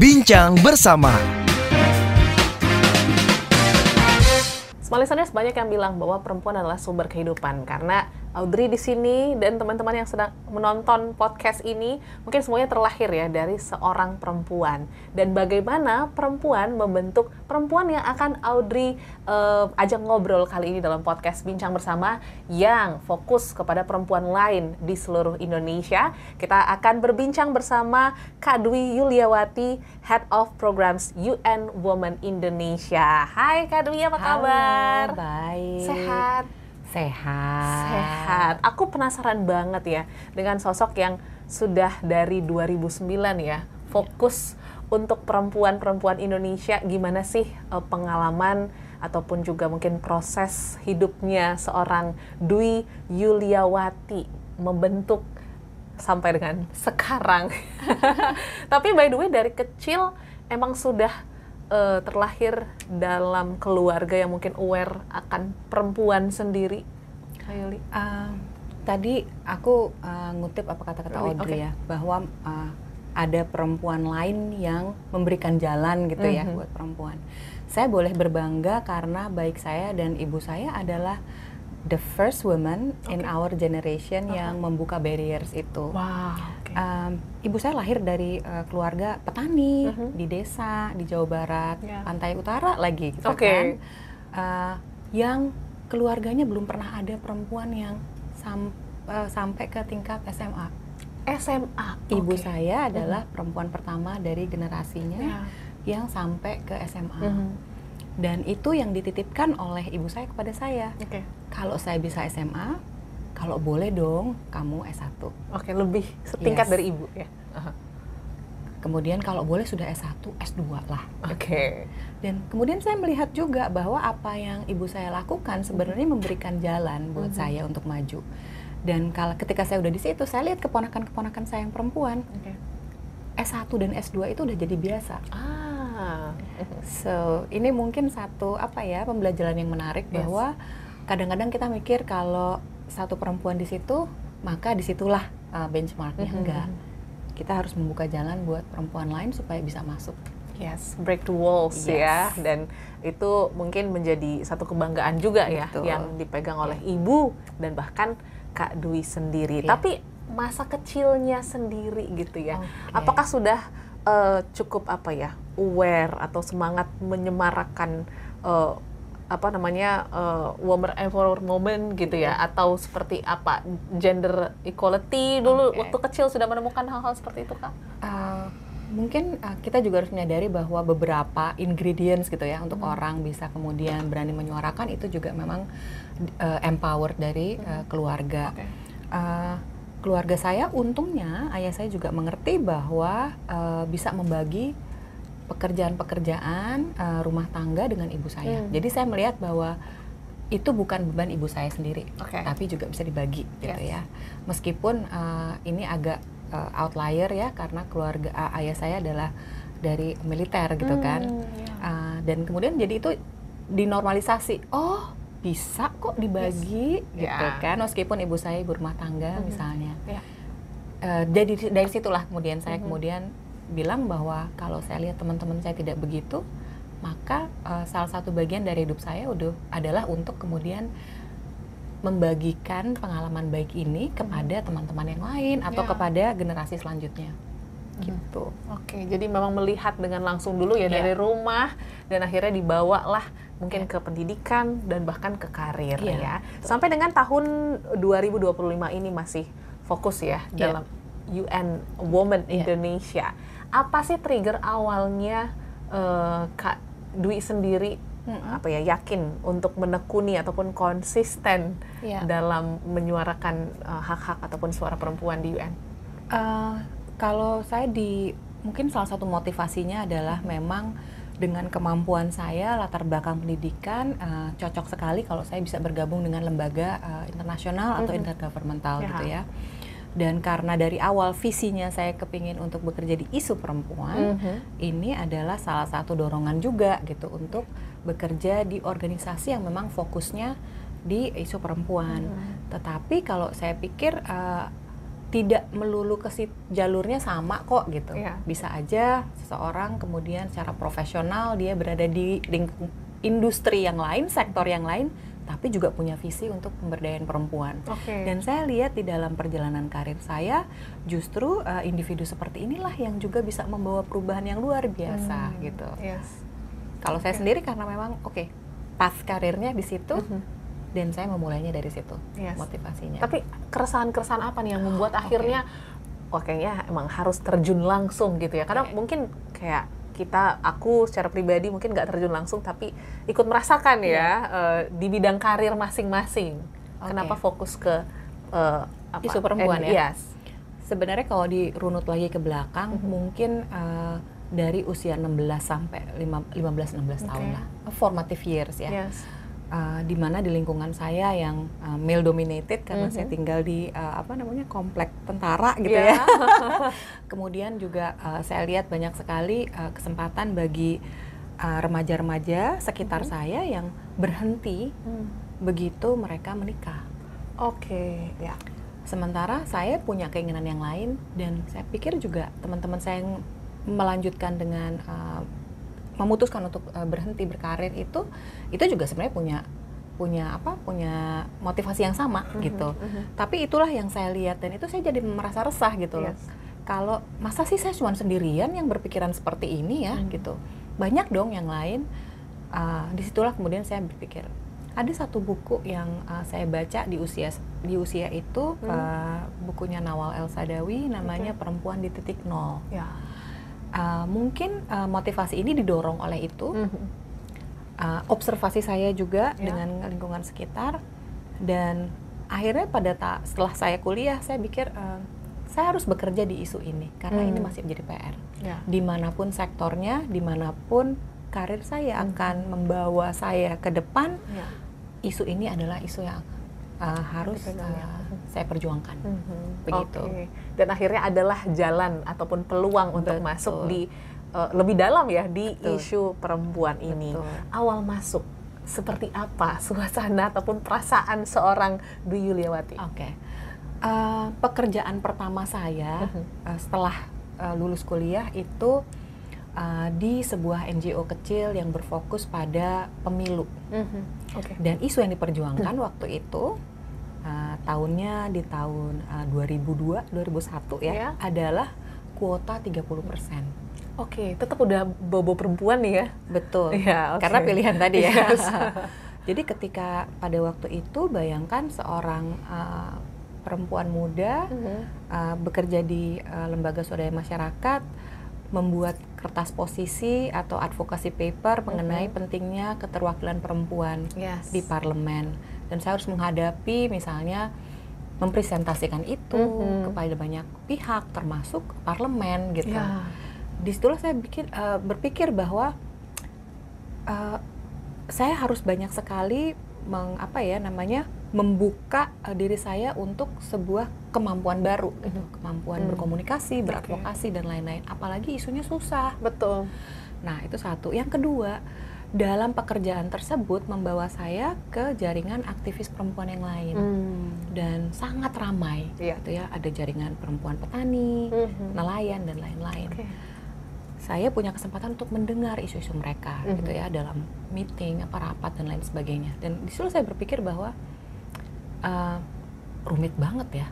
Bincang bersama. Smart listeners, banyak yang bilang bahwa perempuan adalah sumber kehidupan karena Audrey di sini dan teman-teman yang sedang menonton podcast ini mungkin semuanya terlahir ya dari seorang perempuan, dan bagaimana perempuan membentuk perempuan yang akan Audrey ajak ngobrol kali ini dalam podcast Bincang Bersama yang fokus kepada perempuan lain di seluruh Indonesia. Kita akan berbincang bersama Kak Dwi Yuliawati, Head of Programs UN Women Indonesia. Hai Kak Dwi, apa kabar? Halo, baik. Sehat? Sehat. Aku penasaran banget ya dengan sosok yang sudah dari 2009 ya fokus untuk perempuan-perempuan Indonesia. Gimana sih pengalaman ataupun juga mungkin proses hidupnya seorang Dwi Yuliawati membentuk sampai dengan sekarang. Tapi by the way, dari kecil emang sudah terlahir dalam keluarga yang mungkin aware akan perempuan sendiri, Kak Yuli? Tadi aku ngutip apa kata-kata Audrey ya, bahwa ada perempuan lain yang memberikan jalan gitu ya buat perempuan. Saya boleh berbangga karena baik saya dan ibu saya adalah the first woman in our generation yang membuka barriers itu. Wow. Ibu saya lahir dari keluarga petani di desa di Jawa Barat, Pantai Utara lagi gitu kan. Yang keluarganya belum pernah ada perempuan yang sampai ke tingkat SMA. Ibu saya adalah perempuan pertama dari generasinya yang sampai ke SMA. Dan itu yang dititipkan oleh ibu saya kepada saya. Kalau saya bisa SMA, kalau boleh dong kamu S1. Lebih setingkat dari ibu ya. Kemudian kalau boleh sudah S1, S2 lah. Dan kemudian saya melihat juga bahwa apa yang ibu saya lakukan sebenarnya memberikan jalan buat saya untuk maju. Dan ketika saya udah di situ, saya lihat keponakan-keponakan saya yang perempuan. S1 dan S2 itu udah jadi biasa. So, ini mungkin satu pembelajaran yang menarik bahwa kadang-kadang kita mikir kalau satu perempuan di situ, maka disitulah benchmarknya. Enggak. Kita harus membuka jalan buat perempuan lain supaya bisa masuk. Break the walls ya. Dan itu mungkin menjadi satu kebanggaan juga ya yang dipegang oleh ibu dan bahkan Kak Dwi sendiri. Tapi masa kecilnya sendiri gitu ya. Apakah sudah cukup aware atau semangat menyemarakan women empowerment gitu ya, atau seperti apa, gender equality dulu waktu kecil sudah menemukan hal-hal seperti itu, Kak? Mungkin kita juga harus menyadari bahwa beberapa ingredients gitu ya untuk orang bisa kemudian berani menyuarakan itu juga memang empowered dari keluarga. Keluarga saya untungnya ayah saya juga mengerti bahwa bisa membagi pekerjaan-pekerjaan rumah tangga dengan ibu saya. Jadi saya melihat bahwa itu bukan beban ibu saya sendiri, tapi juga bisa dibagi gitu ya. Meskipun ini agak outlier ya, karena keluarga ayah saya adalah dari militer gitu kan. Dan kemudian jadi itu dinormalisasi. Oh, bisa kok dibagi gitu kan, meskipun ibu saya ibu rumah tangga misalnya. Jadi dari situlah kemudian saya bilang bahwa kalau saya lihat teman-teman saya tidak begitu, maka salah satu bagian dari hidup saya adalah untuk kemudian membagikan pengalaman baik ini kepada teman-teman yang lain atau kepada generasi selanjutnya. Gitu. Jadi memang melihat dengan langsung dulu ya dari rumah, dan akhirnya dibawalah mungkin ke pendidikan dan bahkan ke karir ya. Sampai dengan tahun 2025 ini masih fokus ya dalam UN Women Indonesia. Apa sih trigger awalnya Kak Dwi sendiri yakin untuk menekuni ataupun konsisten dalam menyuarakan hak-hak ataupun suara perempuan di UN? Kalau saya mungkin salah satu motivasinya adalah memang dengan kemampuan saya, latar belakang pendidikan, cocok sekali kalau saya bisa bergabung dengan lembaga internasional atau intergovernmental gitu ya. Dan karena dari awal visinya saya kepingin untuk bekerja di isu perempuan, ini adalah salah satu dorongan juga gitu untuk bekerja di organisasi yang memang fokusnya di isu perempuan. Tetapi kalau saya pikir tidak melulu jalurnya sama kok gitu. Bisa aja seseorang kemudian secara profesional dia berada di industri yang lain, sektor yang lain, tapi juga punya visi untuk pemberdayaan perempuan. Dan saya lihat di dalam perjalanan karir saya, justru individu seperti inilah yang juga bisa membawa perubahan yang luar biasa gitu. Kalau saya sendiri karena memang pas karirnya di situ, dan saya memulainya dari situ motivasinya. Tapi keresahan-keresahan apa nih yang membuat akhirnya kayaknya emang harus terjun langsung gitu ya? Karena mungkin kayak aku secara pribadi mungkin nggak terjun langsung tapi ikut merasakan di bidang karir masing-masing. Kenapa fokus ke isu perempuan ya? Sebenarnya kalau dirunut lagi ke belakang mungkin dari usia 16 sampai 15-16 tahun lah, formative years ya. Di mana di lingkungan saya yang male dominated karena saya tinggal di komplek tentara gitu ya. Kemudian juga saya lihat banyak sekali kesempatan bagi remaja-remaja sekitar saya yang berhenti begitu mereka menikah. Sementara saya punya keinginan yang lain dan saya pikir juga teman-teman saya yang melanjutkan dengan memutuskan untuk berhenti berkarir itu juga sebenarnya punya motivasi yang sama gitu. Tapi itulah yang saya lihat dan itu saya jadi merasa resah gitu loh. Kalau masa sih saya cuma sendirian yang berpikiran seperti ini ya gitu. Banyak dong yang lain. Disitulah kemudian saya berpikir ada satu buku yang saya baca di usia itu bukunya Nawal El-Sadawi namanya Perempuan di Titik Nol. Mungkin motivasi ini didorong oleh itu, observasi saya juga dengan lingkungan sekitar, dan akhirnya setelah saya kuliah saya pikir saya harus bekerja di isu ini karena ini masih menjadi PR. Dimanapun sektornya, dimanapun karir saya akan membawa saya ke depan, isu ini adalah isu yang harus saya perjuangkan. Begitu. Dan akhirnya adalah jalan ataupun peluang untuk masuk di lebih dalam ya di isu perempuan ini. Awal masuk seperti apa suasana ataupun perasaan seorang Dwi Yuliawati? Pekerjaan pertama saya setelah lulus kuliah itu di sebuah NGO kecil yang berfokus pada pemilu. Dan isu yang diperjuangkan waktu itu tahunnya di tahun 2002, 2001 ya, adalah kuota 30%. Tetap udah bobo perempuan nih ya? Betul, karena pilihan tadi ya. Jadi ketika pada waktu itu bayangkan seorang perempuan muda bekerja di lembaga swadaya masyarakat, membuat kertas posisi atau advokasi paper mengenai pentingnya keterwakilan perempuan di parlemen. Dan saya harus menghadapi misalnya mempresentasikan itu kepada banyak pihak termasuk parlemen gitu. Disitulah saya berpikir bahwa saya harus banyak sekali membuka diri saya untuk sebuah kemampuan baru gitu, kemampuan berkomunikasi, beradvokasi dan lain-lain. Apalagi isunya susah. Betul. Nah, itu satu. Yang kedua, dalam pekerjaan tersebut membawa saya ke jaringan aktivis perempuan yang lain dan sangat ramai gitu ya, ada jaringan perempuan petani, nelayan dan lain-lain. Saya punya kesempatan untuk mendengar isu-isu mereka gitu ya dalam meeting, rapat dan lain sebagainya. Dan di situ saya berpikir bahwa rumit banget ya.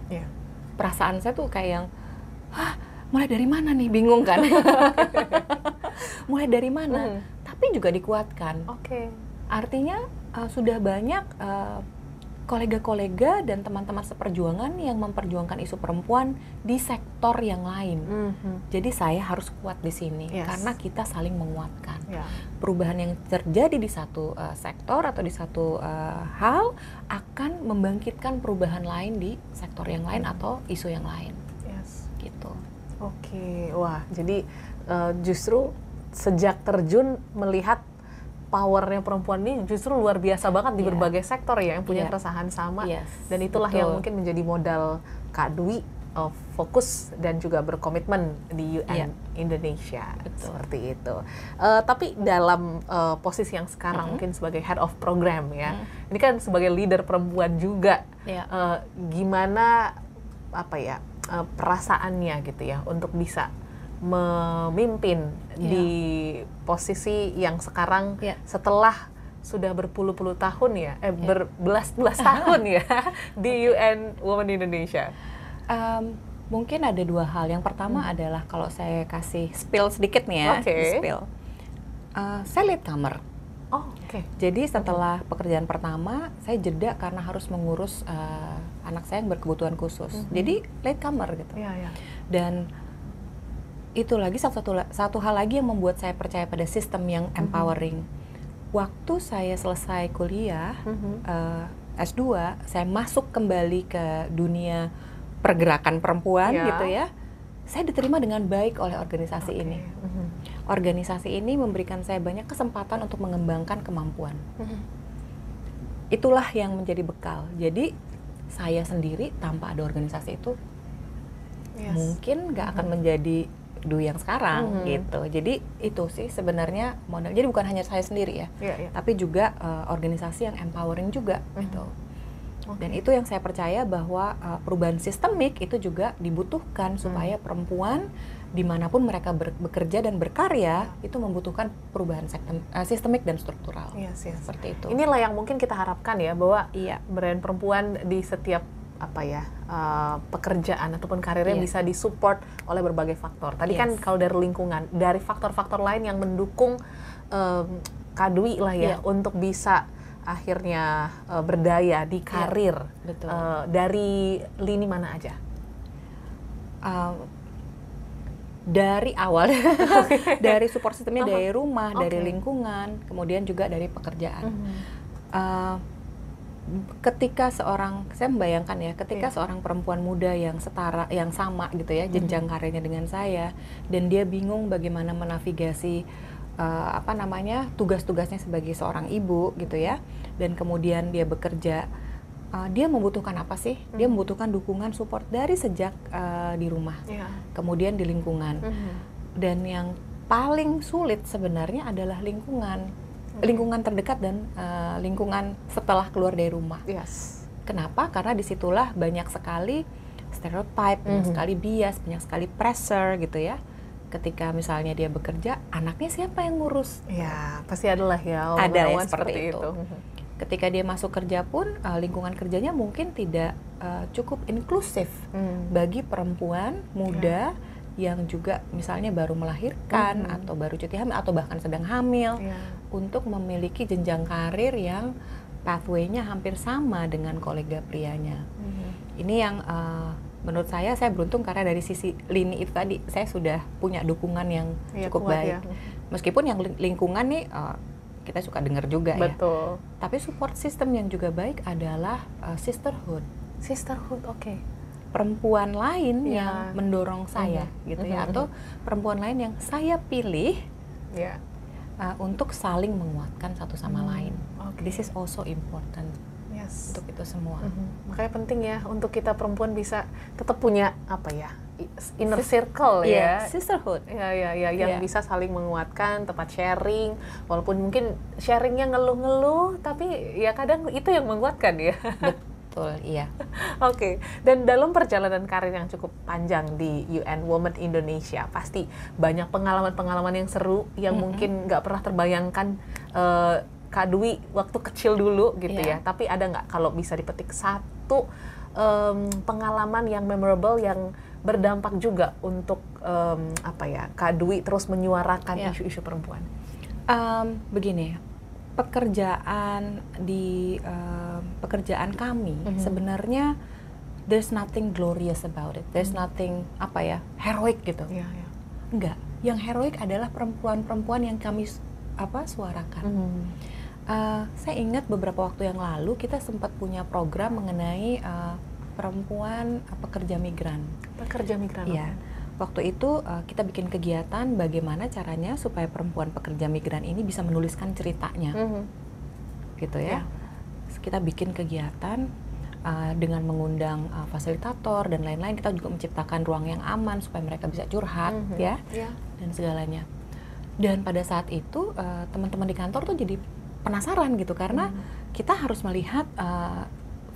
Perasaan saya tuh kayak yang mulai dari mana nih, bingung kan. Mulai dari mana? Tapi juga dikuatkan. Artinya sudah banyak kolega-kolega dan teman-teman seperjuangan yang memperjuangkan isu perempuan di sektor yang lain. Jadi saya harus kuat di sini karena kita saling menguatkan. Perubahan yang terjadi di satu sektor atau di satu hal akan membangkitkan perubahan lain di sektor yang lain atau isu yang lain. Gitu. Wah, jadi justru sejak terjun melihat powernya perempuan ini justru luar biasa banget di berbagai sektor ya yang punya keresahan sama. Dan itulah yang mungkin menjadi modal Kak Dwi fokus dan juga berkomitmen di UN Indonesia. Seperti itu. Tapi dalam posisi yang sekarang mungkin sebagai head of program ya, ini kan sebagai leader perempuan juga, gimana perasaannya gitu ya untuk bisa memimpin di posisi yang sekarang setelah sudah berpuluh-puluh tahun ya, berbelas-belas tahun ya di UN Women Indonesia? Mungkin ada dua hal. Yang pertama adalah kalau saya kasih spill sedikit nih ya, spill. Saya latecomer. Jadi setelah pekerjaan pertama, saya jeda karena harus mengurus anak saya yang berkebutuhan khusus. Jadi latecomer gitu. Dan itu lagi satu hal lagi yang membuat saya percaya pada sistem yang empowering. Waktu saya selesai kuliah S2, saya masuk kembali ke dunia pergerakan perempuan gitu ya. Saya diterima dengan baik oleh organisasi ini. Organisasi ini memberikan saya banyak kesempatan untuk mengembangkan kemampuan. Itulah yang menjadi bekal. Jadi saya sendiri tanpa ada organisasi itu mungkin nggak akan menjadi yang sekarang gitu. Jadi itu sih sebenarnya modal. Jadi bukan hanya saya sendiri ya, tapi juga organisasi yang empowering juga gitu. Dan itu yang saya percaya bahwa perubahan sistemik itu juga dibutuhkan supaya perempuan dimanapun mereka bekerja dan berkarya itu membutuhkan perubahan sistemik dan struktural. Seperti itu. Inilah yang mungkin kita harapkan ya, bahwa brand perempuan di setiap pekerjaan ataupun karirnya bisa disupport oleh berbagai faktor. Tadi kan kalau dari lingkungan, dari faktor-faktor lain yang mendukung Kak Dwi lah ya untuk bisa akhirnya berdaya di karir. Dari lini mana aja? Dari awal, dari support sistemnya dari rumah, dari lingkungan, kemudian juga dari pekerjaan. Ketika saya membayangkan ya, ketika seorang perempuan muda yang setara, yang sama gitu ya, jenjang karirnya dengan saya, dan dia bingung bagaimana menavigasi tugas-tugasnya sebagai seorang ibu gitu ya, dan kemudian dia bekerja, dia membutuhkan apa sih? Dia membutuhkan dukungan support dari sejak di rumah, kemudian di lingkungan, dan yang paling sulit sebenarnya adalah lingkungan terdekat dan lingkungan setelah keluar dari rumah. Kenapa? Karena disitulah banyak sekali stereotype, banyak sekali bias, banyak sekali pressure gitu ya. Ketika misalnya dia bekerja, anaknya siapa yang ngurus? Ya, pasti adalah ya. Ada ya seperti itu. Ketika dia masuk kerja pun, lingkungan kerjanya mungkin tidak cukup inklusif bagi perempuan muda yang juga misalnya baru melahirkan atau baru cuti hamil atau bahkan sedang hamil, untuk memiliki jenjang karir yang pathway-nya hampir sama dengan kolega prianya. Ini yang menurut saya beruntung karena dari sisi lini itu tadi saya sudah punya dukungan yang cukup baik. Meskipun yang lingkungan nih kita suka dengar juga ya. Tapi support system yang juga baik adalah sisterhood. Perempuan lain yang mendorong saya gitu ya, atau perempuan lain yang saya pilih untuk saling menguatkan satu sama lain. This is also important untuk itu semua. Makanya penting ya untuk kita perempuan bisa tetap punya inner circle sisterhood yang bisa saling menguatkan, tempat sharing, walaupun mungkin sharingnya ngeluh-ngeluh, tapi ya kadang itu yang menguatkan ya. Betul, iya. Dan dalam perjalanan karir yang cukup panjang di UN Women Indonesia, pasti banyak pengalaman-pengalaman yang seru yang mungkin nggak pernah terbayangkan Kak Dwi waktu kecil dulu gitu ya. Tapi ada nggak kalau bisa dipetik satu pengalaman yang memorable yang berdampak juga untuk Kak Dwi terus menyuarakan isu-isu perempuan? Begini, pekerjaan kami sebenarnya there's nothing glorious about it, there's nothing heroik gitu. Enggak, yang heroik adalah perempuan-perempuan yang kami suarakan. Saya ingat beberapa waktu yang lalu kita sempat punya program mengenai perempuan pekerja migran. Ya. Waktu itu kita bikin kegiatan bagaimana caranya supaya perempuan pekerja migran ini bisa menuliskan ceritanya, gitu ya. Kita bikin kegiatan dengan mengundang fasilitator dan lain-lain. Kita juga menciptakan ruang yang aman supaya mereka bisa curhat, dan segalanya. Dan pada saat itu teman-teman di kantor tuh jadi penasaran gitu, karena kita harus melihat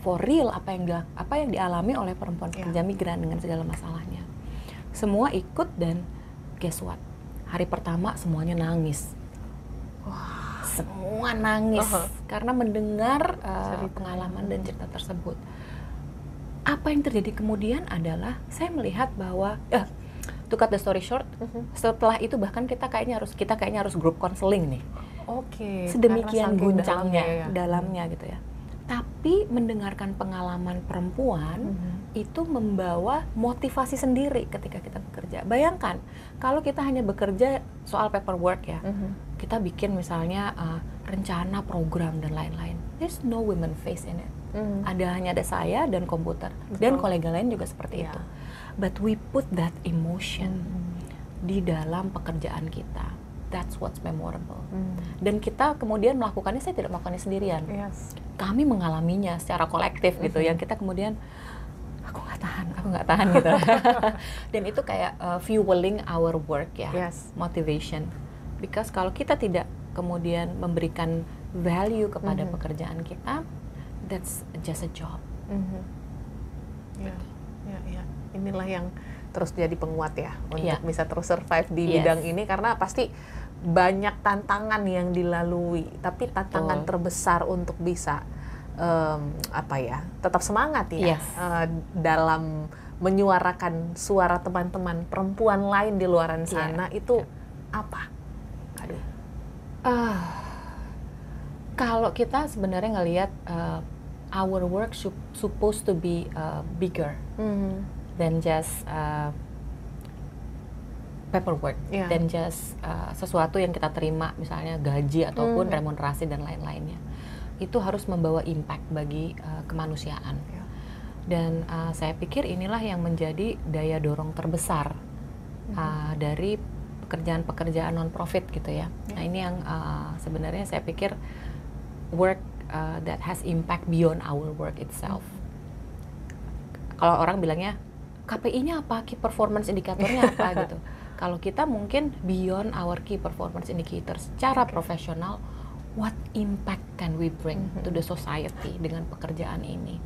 for real apa yang dialami oleh perempuan pekerja migran dengan segala masalahnya. Semua ikut dan guess what? Hari pertama semuanya nangis. Semua nangis karena mendengar pengalaman dan cerita tersebut. Apa yang terjadi kemudian adalah saya melihat bahwa to cut the story short, setelah itu bahkan kita kayaknya harus group counseling nih. Sedemikian guncangnya dalamnya gitu ya. Tapi mendengarkan pengalaman perempuan itu membawa motivasi sendiri ketika kita bekerja. Bayangkan kalau kita hanya bekerja soal paperwork ya, kita bikin misalnya rencana program dan lain-lain. There's no women face in it. Hanya ada saya dan komputer. Dan kolega lain juga seperti itu. But we put that emotion di dalam pekerjaan kita. That's what's memorable. Dan kita kemudian melakukannya, saya tidak melakukannya sendirian. Kami mengalaminya secara kolektif gitu, yang kita kemudian aku nggak tahan gitu. Dan itu kayak fueling our work ya, motivation. Because kalau kita tidak kemudian memberikan value kepada pekerjaan kita, that's just a job. Inilah yang terus jadi penguat ya untuk bisa terus survive di bidang ini, karena pasti banyak tantangan yang dilalui, tapi tantangan terbesar untuk bisa tetap semangat ya dalam menyuarakan suara teman-teman perempuan lain di luaran sana itu apa? Kalau kita sebenarnya ngelihat our work supposed to be bigger than just paperwork, dan just sesuatu yang kita terima, misalnya gaji ataupun remunerasi dan lain-lainnya. Itu harus membawa impact bagi kemanusiaan. Dan saya pikir inilah yang menjadi daya dorong terbesar dari pekerjaan-pekerjaan non-profit gitu ya. Nah ini yang sebenarnya saya pikir work that has impact beyond our work itself. Kalau orang bilangnya KPI-nya apa, Key Performance Indicator-nya apa gitu. Kalau kita mungkin beyond our Key Performance Indicators, secara profesional, what impact can we bring to the society dengan pekerjaan ini?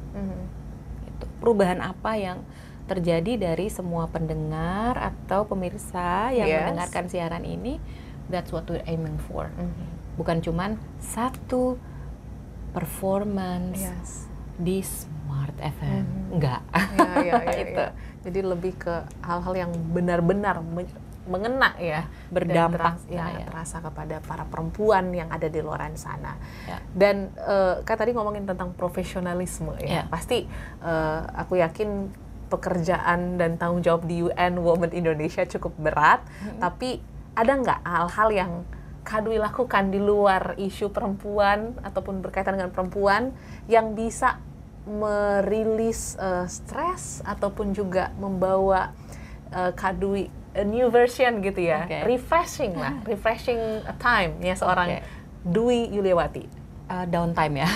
Gitu. Perubahan apa yang terjadi dari semua pendengar atau pemirsa yang mendengarkan siaran ini? That's what we're aiming for. Bukan cuman satu performance di Smart FM, enggak. Itu. Jadi lebih ke hal-hal yang benar-benar mengena ya, berdampak terasa kepada para perempuan yang ada di luar sana. Dan kan tadi ngomongin tentang profesionalisme ya. Pasti aku yakin pekerjaan dan tanggung jawab di UN Women Indonesia cukup berat, tapi ada nggak hal-hal yang Kak Dwi lakukan di luar isu perempuan ataupun berkaitan dengan perempuan yang bisa merilis stres ataupun juga membawa Kak Dwi a new version gitu ya, refreshing time ya seorang Dwi Yuliawati. Downtime ya.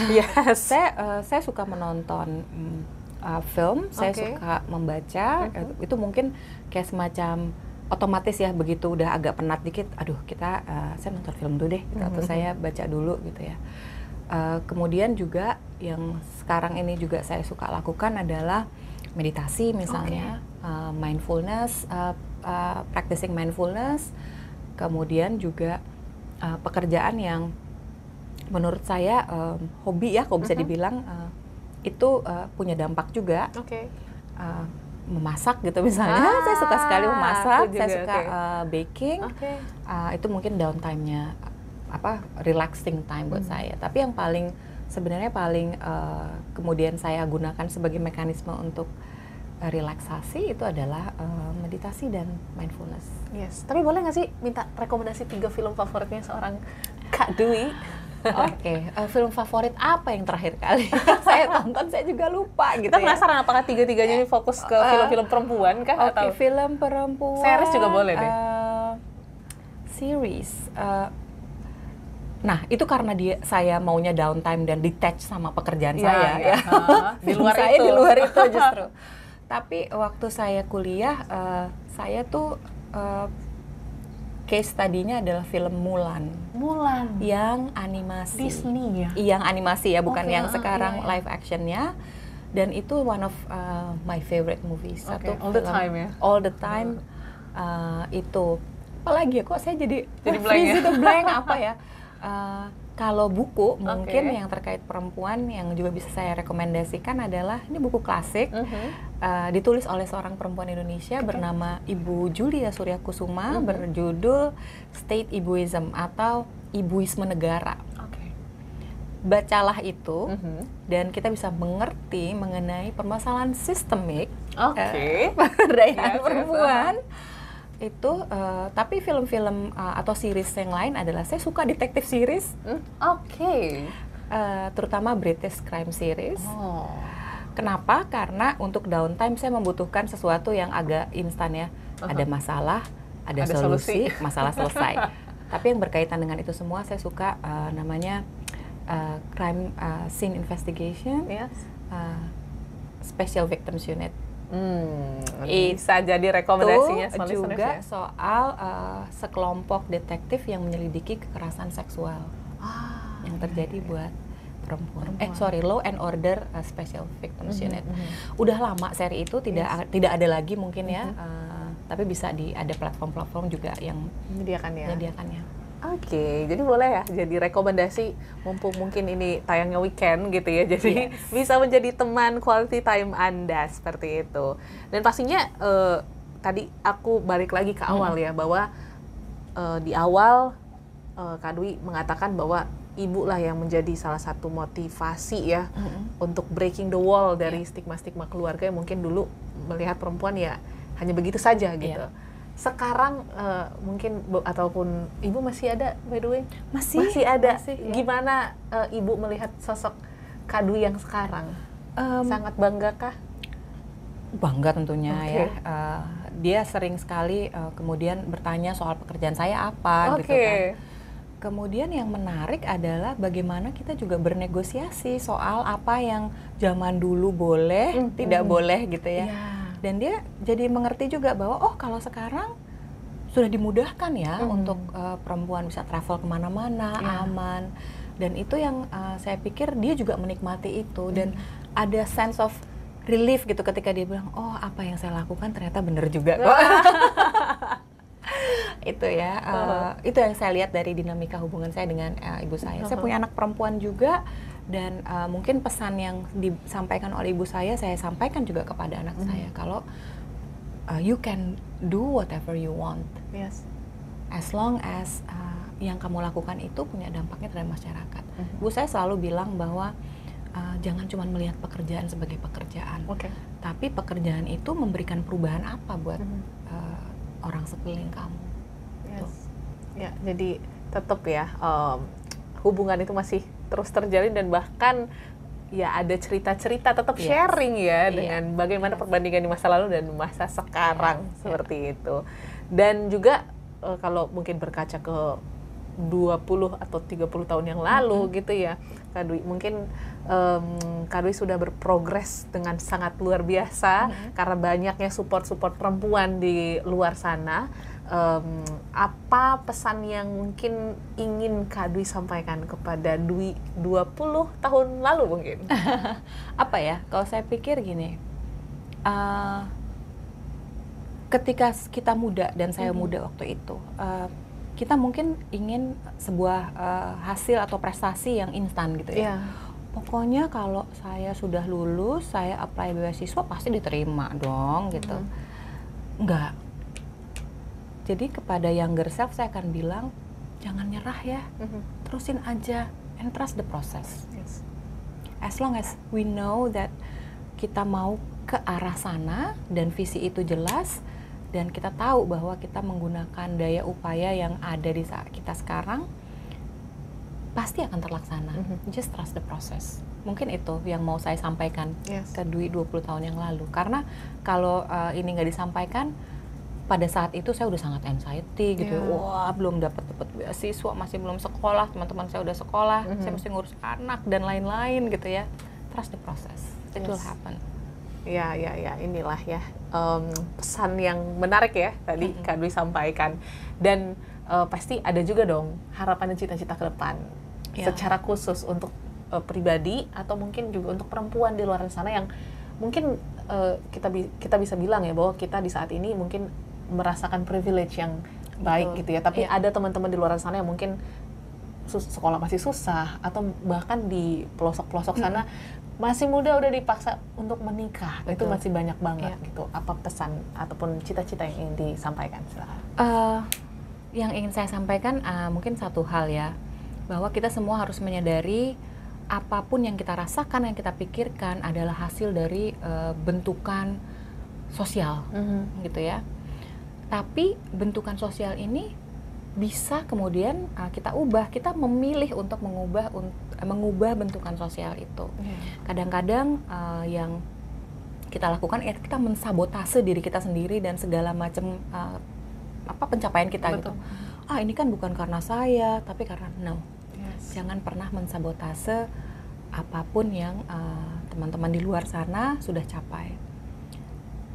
Saya suka menonton film, saya suka membaca. Itu mungkin kayak semacam otomatis ya, begitu udah agak penat dikit, saya nonton film dulu deh, atau saya baca dulu gitu ya. Kemudian juga yang sekarang ini juga saya suka lakukan adalah meditasi misalnya, mindfulness, practicing mindfulness. Kemudian juga pekerjaan yang menurut saya hobi ya, kalau bisa dibilang itu punya dampak juga. Memasak gitu misalnya, saya suka sekali memasak, saya suka baking. Itu mungkin downtime-nya, relaxing time buat saya. Tapi yang sebenarnya paling kemudian saya gunakan sebagai mekanisme untuk relaksasi itu adalah meditasi dan mindfulness. Tapi boleh nggak sih minta rekomendasi 3 film favoritnya seorang Kak Dwi? Film favorit apa yang terakhir kali saya tonton, saya juga lupa gitu. Kita penasaran apakah tiga-tiganya ini fokus ke film-film perempuan kah? Atau film perempuan. Series juga boleh deh. Series. Nah, itu karena saya maunya downtime dan detach sama pekerjaan saya ya. Di luar di luar itu justru. Tapi waktu saya kuliah, saya tuh case study-nya adalah film Mulan. Mulan. Yang animasi. Disney ya? Yang animasi ya, bukan yang sekarang iya. live actionnya. Dan itu one of my favorite movies. Satu all film, the time ya? All the time. Itu. Apalagi ya, kok saya jadi blank ya? blank apa ya? Kalau buku mungkin yang terkait perempuan yang juga bisa saya rekomendasikan adalah ini buku klasik ditulis oleh seorang perempuan Indonesia bernama Ibu Julia Suryakusuma berjudul State Ibuism atau Ibuisme Negara. Bacalah itu dan kita bisa mengerti mengenai permasalahan sistemik pemberdayaan perempuan. Itu tapi film-film atau series yang lain adalah saya suka detektif series. Terutama British crime series. Kenapa? Karena untuk downtime saya membutuhkan sesuatu yang agak instan ya. Ada masalah, ada solusi, masalah selesai. Tapi yang berkaitan dengan itu semua saya suka namanya crime scene investigation, Special Victims Unit. Bisa jadi rekomendasinya juga soal sekelompok detektif yang menyelidiki kekerasan seksual yang terjadi buat perempuan. Law and Order Special Victims Unit. Udah lama seri itu tidak ada lagi mungkin ya, tapi bisa ada platform-platform juga yang menyediakannya. Jadi boleh ya jadi rekomendasi mumpung mungkin ini tayangnya weekend gitu ya, jadi bisa menjadi teman quality time Anda seperti itu. Dan pastinya tadi aku balik lagi ke awal ya, bahwa di awal Kak Dwi mengatakan bahwa ibu lah yang menjadi salah satu motivasi ya untuk breaking the wall dari stigma-stigma keluarga yang mungkin dulu melihat perempuan ya hanya begitu saja gitu. Sekarang mungkin ataupun ibu masih ada, by the way? Masih ada. Gimana ibu melihat sosok Kak Dwi yang sekarang? Sangat banggakah? Bangga tentunya ya. Dia sering sekali kemudian bertanya soal pekerjaan saya apa gitu kan. Kemudian yang menarik adalah bagaimana kita juga bernegosiasi soal apa yang zaman dulu boleh, tidak boleh gitu ya. Dan dia jadi mengerti juga bahwa kalau sekarang sudah dimudahkan ya untuk perempuan bisa travel kemana-mana, aman. Dan itu yang saya pikir dia juga menikmati itu. Dan ada sense of relief gitu ketika dia bilang, apa yang saya lakukan ternyata benar juga kok. Itu ya, itu yang saya lihat dari dinamika hubungan saya dengan ibu saya. Saya punya anak perempuan juga, dan mungkin pesan yang disampaikan oleh ibu saya sampaikan juga kepada anak saya, kalau you can do whatever you want, as long as yang kamu lakukan itu punya dampaknya terhadap masyarakat. Ibu saya selalu bilang bahwa jangan cuma melihat pekerjaan sebagai pekerjaan, tapi pekerjaan itu memberikan perubahan apa buat orang sekeliling kamu. Ya, jadi tetap ya hubungan itu masih terus terjalin, dan bahkan ya ada cerita-cerita tetap sharing ya dengan bagaimana perbandingan di masa lalu dan masa sekarang seperti itu. Dan juga kalau mungkin berkaca ke 20 atau 30 tahun yang lalu gitu ya, Kak Dwi, mungkin Kak Dwi sudah berprogres dengan sangat luar biasa karena banyaknya support-support perempuan di luar sana. Apa pesan yang mungkin ingin Kak Dwi sampaikan kepada Dwi 20 tahun lalu mungkin? Apa ya, kalau saya pikir gini, ketika kita muda dan saya muda waktu itu, kita mungkin ingin sebuah hasil atau prestasi yang instan gitu ya. Pokoknya kalau saya sudah lulus, saya apply beasiswa pasti diterima dong gitu. Enggak. Jadi kepada younger self saya akan bilang, jangan nyerah ya, terusin aja and trust the process. As long as we know that kita mau ke arah sana dan visi itu jelas, dan kita tahu bahwa kita menggunakan daya upaya yang ada di saat kita sekarang, pasti akan terlaksana. Just trust the process. Mungkin itu yang mau saya sampaikan ke Dwi 20 tahun yang lalu. Karena kalau ini nggak disampaikan, pada saat itu saya udah sangat anxiety gitu. Wah, belum dapat beasiswa, masih belum sekolah, teman-teman saya udah sekolah, saya mesti ngurus anak dan lain-lain gitu ya. Trust the process, it will happen. Ya, inilah ya pesan yang menarik ya tadi Kak Dwi sampaikan. Dan pasti ada juga dong harapan dan cita-cita ke depan secara khusus untuk pribadi atau mungkin juga untuk perempuan di luar sana yang mungkin kita bisa bilang ya bahwa kita di saat ini mungkin merasakan privilege yang baik gitu ya, tapi ada teman-teman di luar sana yang mungkin sekolah masih susah atau bahkan di pelosok-pelosok sana masih muda udah dipaksa untuk menikah. Itu masih banyak banget gitu. Apa pesan ataupun cita-cita yang ingin disampaikan? Yang ingin saya sampaikan mungkin satu hal ya, bahwa kita semua harus menyadari apapun yang kita rasakan, yang kita pikirkan adalah hasil dari bentukan sosial gitu ya. Tapi bentukan sosial ini bisa kemudian kita ubah, kita memilih untuk mengubah bentukan sosial itu. Kadang-kadang yang kita lakukan kita mensabotase diri kita sendiri dan segala macam pencapaian kita. Betul. Gitu. Ini kan bukan karena saya, tapi karena jangan pernah mensabotase apapun yang teman-teman di luar sana sudah capai.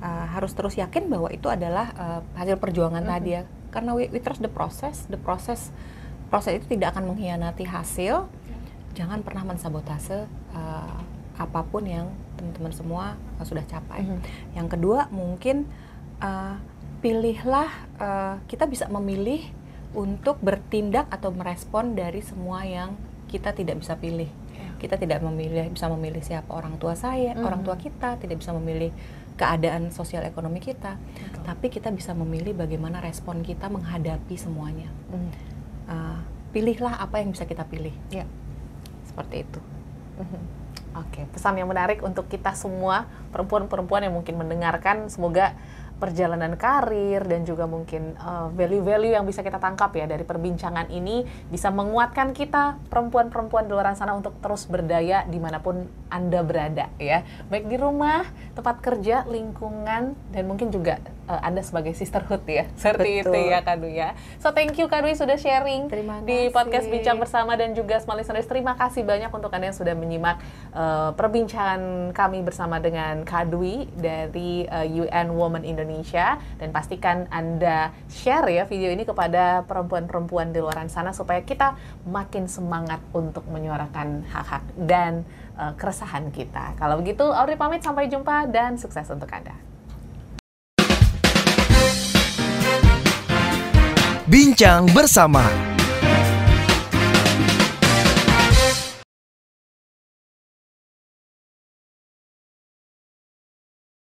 Harus terus yakin bahwa itu adalah hasil perjuangan tadi ya. Karena we trust the process itu tidak akan mengkhianati hasil. Jangan pernah mensabotase apapun yang teman-teman semua sudah capai. Yang kedua mungkin pilihlah, kita bisa memilih untuk bertindak atau merespon dari semua yang kita tidak bisa pilih. Kita tidak bisa memilih siapa orang tua orang tua kita, tidak bisa memilih keadaan sosial ekonomi kita, tapi kita bisa memilih bagaimana respon kita menghadapi semuanya. Pilihlah apa yang bisa kita pilih. Seperti itu. Oke, pesan yang menarik untuk kita semua perempuan-perempuan yang mungkin mendengarkan. Semoga perjalanan karir dan juga mungkin value-value yang bisa kita tangkap ya dari perbincangan ini bisa menguatkan kita perempuan-perempuan di luar sana untuk terus berdaya dimanapun Anda berada ya, baik di rumah, tempat kerja, lingkungan, dan mungkin juga Anda sebagai sisterhood ya, seperti itu ya Kak Dwi ya. So thank you Kak Dwi sudah sharing di podcast Bincang Bersama, dan juga Smart Listeners, terima kasih banyak untuk Anda yang sudah menyimak perbincangan kami bersama dengan Kak Dwi dari UN Women Indonesia, dan pastikan Anda share ya video ini kepada perempuan-perempuan di luar sana supaya kita makin semangat untuk menyuarakan hak-hak dan keresahan kita. Kalau begitu, Audrey pamit, sampai jumpa dan sukses untuk Anda. Bincang Bersama.